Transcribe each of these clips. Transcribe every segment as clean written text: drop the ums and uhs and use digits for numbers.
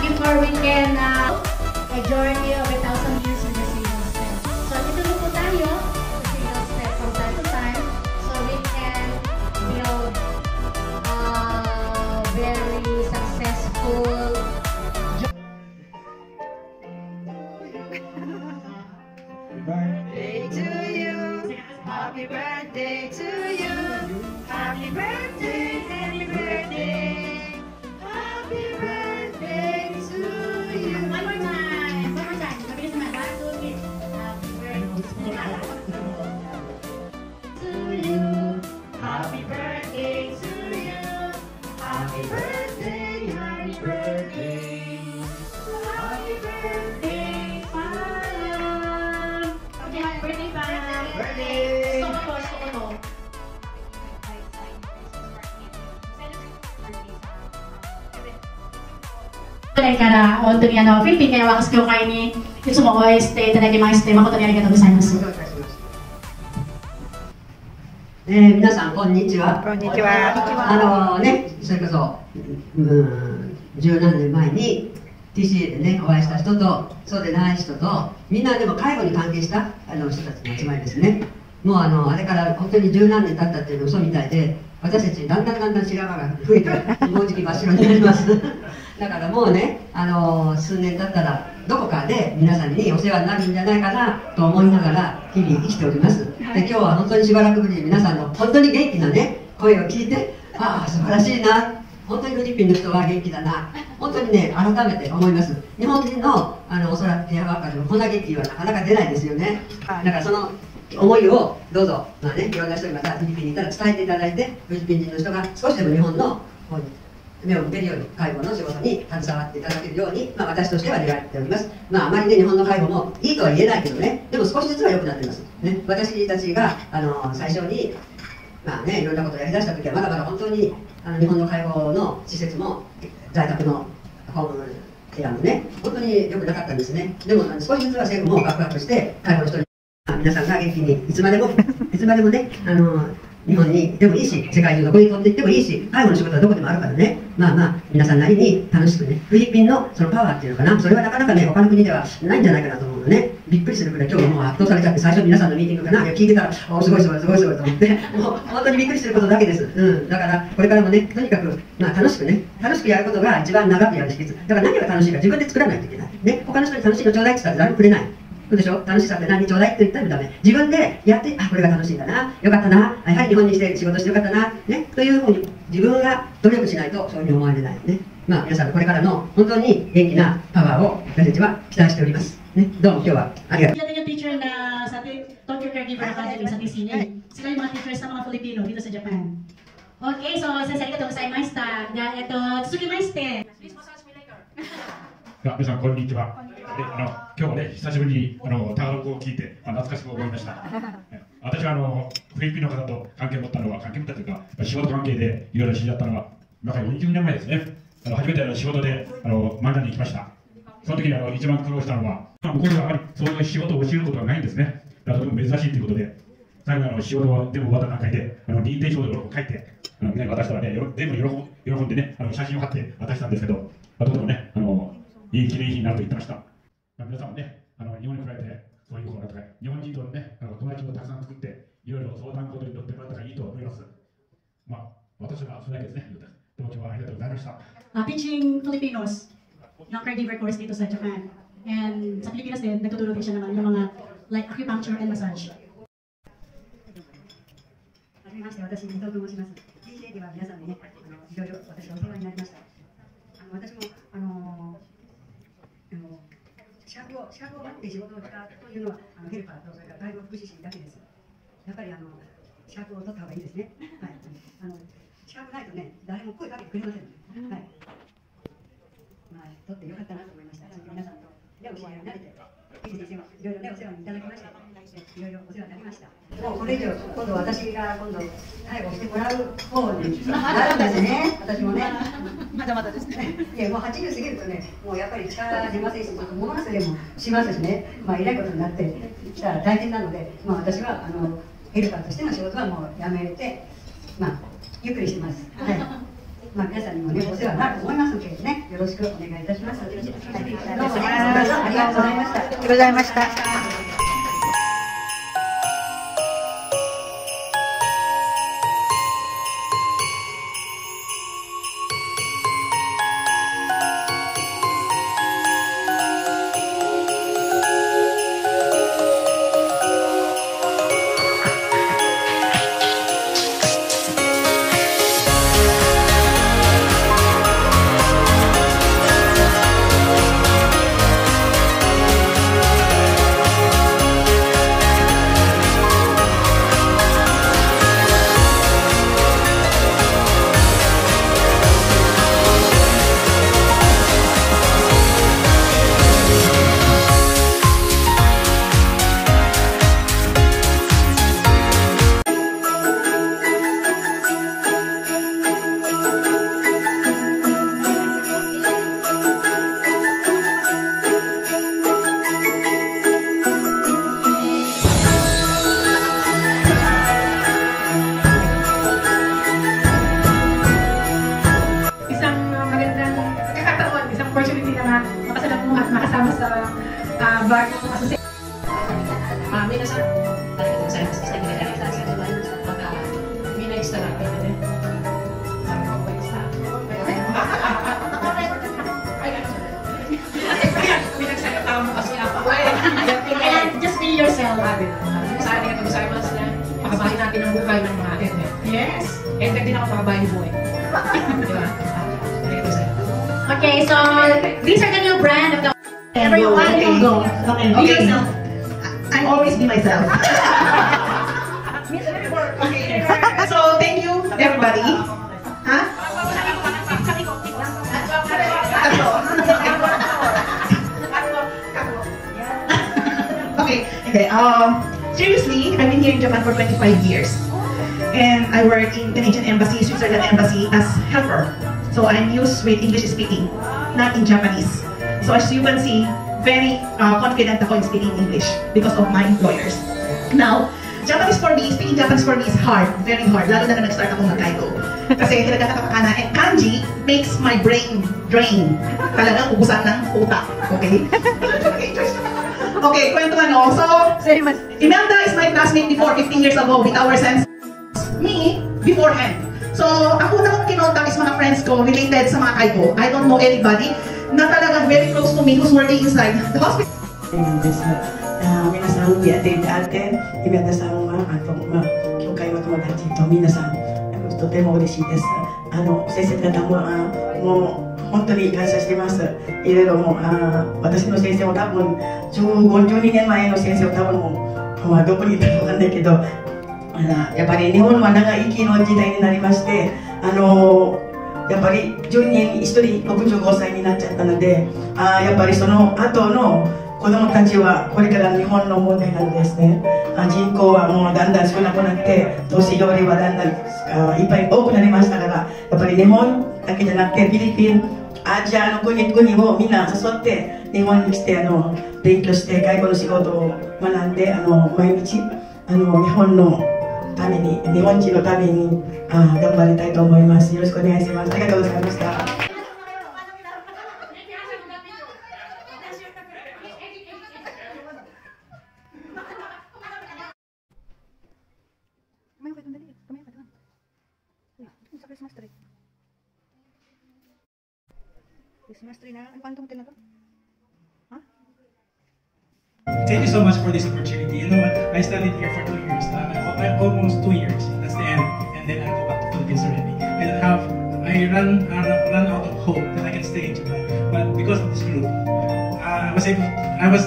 before we can a journey of 1,000 years with the single step. So, ituloy po tayo sa single step from time to time so we can build very successful birthday to you. Happy birthday to you. Happy birthday, happy birthday. Happy birthday to you. One more time. Mabilis naman. 1, 2, 3. Happy birthday To you. Happy birthday to you. Happy birthday, happy birthday. Happy birthday, Pam. Okay, happy birthday, Pam. Birthday. Gusto ko to.これから本当にフィリピンでワークス協会にいつも応援していただきまして誠にありがとうございます。皆さんこんにちは。こんにちは。それこそ十何年前に TCA でねお会いした人とそうでない人とみんなでも介護に関係した人たちの集まりですね。もうあれから本当に十何年経ったっていうの嘘みたいで私たちだんだん白髪が増えてもうじき真っ白になります。だからもうね数年経ったらどこかで皆さんにお世話になるんじゃないかなと思いながら日々生きております。で今日は本当にしばらくぶりに皆さんの本当に元気なね声を聞いてああ素晴らしいな本当にフィリピンの人は元気だな本当にね改めて思います。日本人のおそらくケアワーカーでもこんな元気はなかなか出ないですよね。だからその思いをどうぞ、いろんな人にまたフィリピンにいたら伝えていただいてフィリピン人の人が少しでも日本の方に目を向けるように介護の仕事に携わっていただけるように、私としては願っております。あまりね日本の介護もいいとは言えないけどねでも少しずつは良くなっています、ね、私たちが最初にいろんなことをやりだした時はまだまだ本当に日本の介護の施設も在宅のホームケアもね本当に良くなかったんですね。でも少しずつは政府もバックアップして介護の人に皆さんが元気にいつまでもね日本に行ってもいいし世界中どこに飛んで行ってもいいし介護の仕事はどこでもあるからね皆さんなりに楽しくねフィリピンのそのパワーっていうのかなそれはなかなかね他の国ではないんじゃないかなと思うのね。びっくりするくらい今日もう圧倒されちゃって最初皆さんのミーティングかな聞いてたらすごいと思ってもう本当にびっくりすることだけです、だからこれからもねとにかく楽しくやることが一番長くやる秘訣だから何が楽しいか自分で作らないといけないね。他の人に楽しいのちょうだいって言ったら誰もくれないそうでしょ。楽しさって何ちょうだいって言ったらダメ。自分でやってこれが楽しいんだなよかったなはい日本にして仕事してよかったなねというふうに自分が努力しないとそういうふうに思われないね。皆さんこれからの本当に元気なパワーを私たちは期待しておりますね。どうも今日はありがとう。Yan yung teacher na sa Tokyo Caregiver Academy sa TCA. Sila yung mga teachers sa mga Filipino dito sa Japan. Okay, so arigatou gozaimashita. Tsukimaste. Please massage me later. 皆さんこんにちは。今日はね久しぶりにタガログを聞いて懐かしく思いました。私はフィリピンの方と関係を持ったのは関係を持ったというか仕事関係でいろいろ知り合ったのは今から40年前ですね。初めて仕事でマニラに行きました。その時に一番苦労したのは向こうではあまりそういう仕事を教えることがないんですね。だからとても珍しいということで最後に仕事を全部終わった段階で認定証を書いて渡したらね全部喜んでね写真を貼って渡したんですけどとてもねいい記念碑になると言ってました。皆さんもね日本に来られてそういうことだとか日本人とね友達をたくさん作っていろいろ相談事に乗ってもらったらいいと思います。私はそれだけですね。どうも今日はありがとうございました。Teaching Filipinos ng caregiver course dito sa Japan. And sa Pilipinas din, nagtutulong din siya naman ng mga like acupuncture and massage. はじめまして、私、伊藤と申します。TCA では皆さんにね、いろいろ私はお世話になりました。私も資格を持って仕事をしたというのはヘルパーとそれから介護福祉士だけです。やっぱり資格を取った方がいいですね。はい。資格ないとね、誰も声かけてくれません。はい。取ってよかったなと思いました。皆さんとお知り合いになれて、いい先生もいろいろねお世話にいただきまして、いろいろお世話になりました。もうこれ以上今度私が介護してもらう方になるんですね。私もね。まだまだですね。いやもう80過ぎるとね、もうやっぱり力出ませんし、物忘れもしますしね、えらいことになってきたら大変なので、私はヘルパーとしての仕事はもうやめて、ゆっくりしてます。はい。皆さんにもねお世話になると思いますのでね、よろしく。ろしくお願いいたします。ありがとうございました。ありがとうございました。Just be yourself. Sabi nga ito, sabi sila, pakabahin natin ang buhay ng mga atin. Yes. Eh, hindi na ako pakabahin buhay. Diba? Okay, so these are the new brand of the Wherever you want to go. Okay, be yourself. I always be myself. Okay. So, thank you, everybody. Huh? Okay. Seriously, I've been here in Japan for 25 years. And I work in Canadian Embassy, Switzerland Embassy as helper. So I'm used with English speaking, not in Japanese. So as you can see, very confident ako in speaking English because of my employers. Now, Japanese for me, speaking Japanese for me is hard, very hard. Lalo na nag-start ako mag-Kaido. Kasi talaga nakakakana. And kanji makes my brain drain. Talagang ubusan ng utak. Okay? Okay, kwento ano. So, Imelda is my classmate before, 15 years ago, with our sense. Me, beforehand. So, ako na kong kinontak is mga friends ko related sa mga Kaido. I don't know anybody na talagang very close to me who's working inside the hospital. 皆さん、やっていただいて、イベントさんは、教会の友達と皆さん、とても嬉しいです。先生方も、もう本当に感謝してます。いろいろも私の先生も多分12年前の先生は多分もうどこにいたかわかんないけど、やっぱり日本は長生きの時代になりまして、やっぱり10人1人65歳になっちゃったので、やっぱりその後の子供たちはこれから日本の問題なんですね。人口はもうだんだん少なくなって、年寄りはだんだんいっぱい多くなりましたから、やっぱり日本だけじゃなくてフィリピン、アジアの国をみんな誘って日本に来て勉強して外国の仕事を学んで毎日日本のために日本人のために頑張りたいと思います。よろしくお願いします。ありがとうございました。Thank you so much for this opportunity. You know what? I studied here for 2 years. Almost 2 years. That's the end. And then I go back to Philippines already. I run out of hope that I can stay in Japan. But because of this group, I was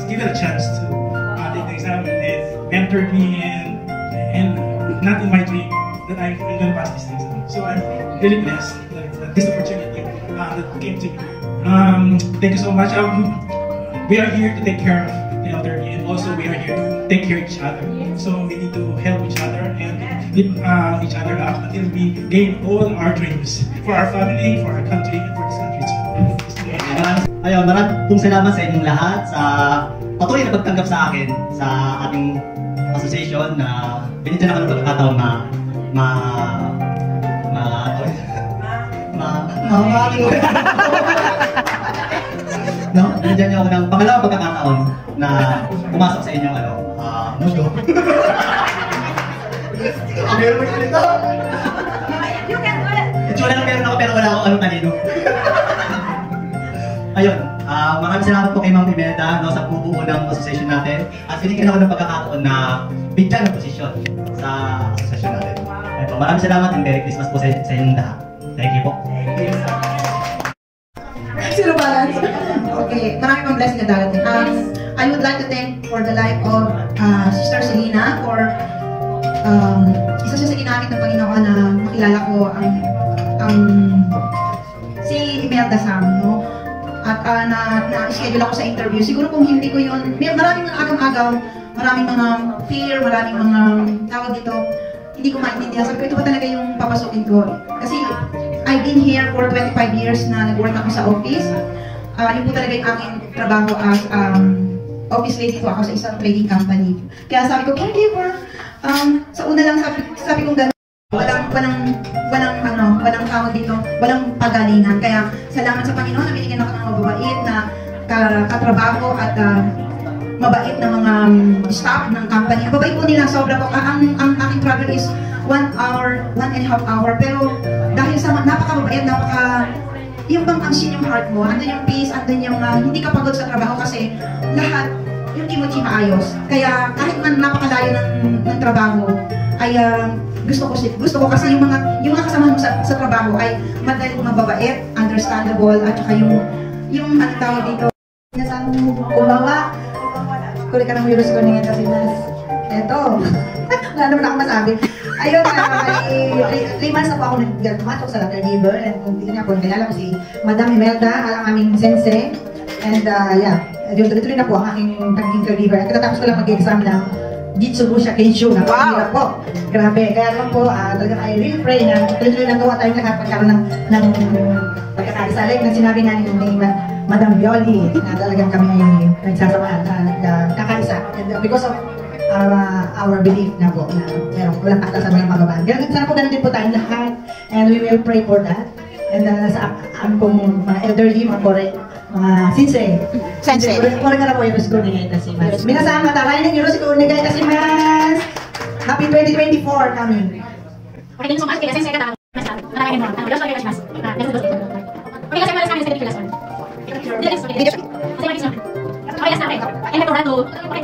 given a chance to take the exam, and they mentored me, and not in my dream that I'm going to pass these things. So I'm really blessed that this opportunity that came to me. Thank you so much. We are here to take care of the elderly, and also we are here to take care of each other. So we need to help each other and lift each other up until we gain all our dreams for our family, for our country, and for this country too. Ayun, maraming pong salamat sa inyong lahat sa patuloy na pagtanggap sa akin sa ating association na binigyan ako ng pagkakataon na No? Binigyan niyo ako ng pangalawang pagkakataon na pumasok sa inyong mundo. Meron mo ito. Itsura lang meron ako pero wala akong talino. Ayun, maraming salamat po kay Ma'am Imelda, no, sa bubuo ng association natin. At binigyan ako ng pagkakataon na bigyan ng posisyon sa association natin. Ito, maraming salamat and Merry Christmas po sa inyong lahat. Thank you po. Zero balance. Okay, maraming pang blessing na darating. I would like to thank for the life of Sister Selena for isa siya sa ginamit ng Panginoon na makilala ko ang si Imelda Sam, no? At na-schedule ako sa interview. Siguro kung hindi ko yun, maraming mga agam-agaw, maraming mga fear, maraming mga tawag dito, hindi ko maintindihan. Sabi ko, ito ba talaga yung papasukin ko? Kasi I've been here for 25 years na nag-work ako sa office. Yun po talaga yung aking trabaho as office lady po ako sa isang trading company. Kaya sabi ko, caregiver. Sa una lang sabi kong gano'n, walang tawag dito, walang pagalingan. Kaya salamat sa Panginoon na binigyan ako ng mababait na katrabaho at mabait na mga staff ng company. Ang babait po nila, sobra po. Ang aking travel is 1 hour, 1.5 hour. Pero dahil sa napaka-mabait, yung bang ansin yung heart mo, andun yung peace, andun yung hindi ka pagod sa trabaho kasi lahat yung kimochi maayos. Kaya kahit man napakalayo ng trabaho, ay gusto ko kasi yung mga kasama mo sa trabaho ay madaling mababait, understandable, at saka yung ano tawag dito. Nasaan mo kumawa? Kuli ka ng virus ko ngayon kasi eto. Wala naman ako masabi. Ayun, 3 months na po ako nag-matok sa caregiver and hindi na po nilala ko si Madam Imelda, ang aming sensei. And yeah, yung tuloy-tuloy na po ang aking pagiging caregiver. At katatapos ko lang mag-exam ng Jitsubusha Kenshu. Napakahirap po. Grabe. Kaya naman po, talagang I really pray na tuloy-tuloy na gawa tayong lahat pagkaroon ng pagkakasalig na sinabi nga ni Madam Violi na talagang kami ay nagsasamahan, nagkakaisa. And because of our belief na po na walang patasan, walang pagabaan. Sana po ganun din po tayong lahat. And we will pray for that. And sa pong mga elderly, mga sensei.これからもよろしくお願いいたします。皆さんまた来年よろしくお願いいたします。Happy 2024 coming. Okay, thank you so much. Kaya sensei ka maraming mo. Yo soy Kashmas. Okay, kasi malas kami sa Pilipinas. Okay, next. Okay, next. Okay, next. Okay, next. Okay, next.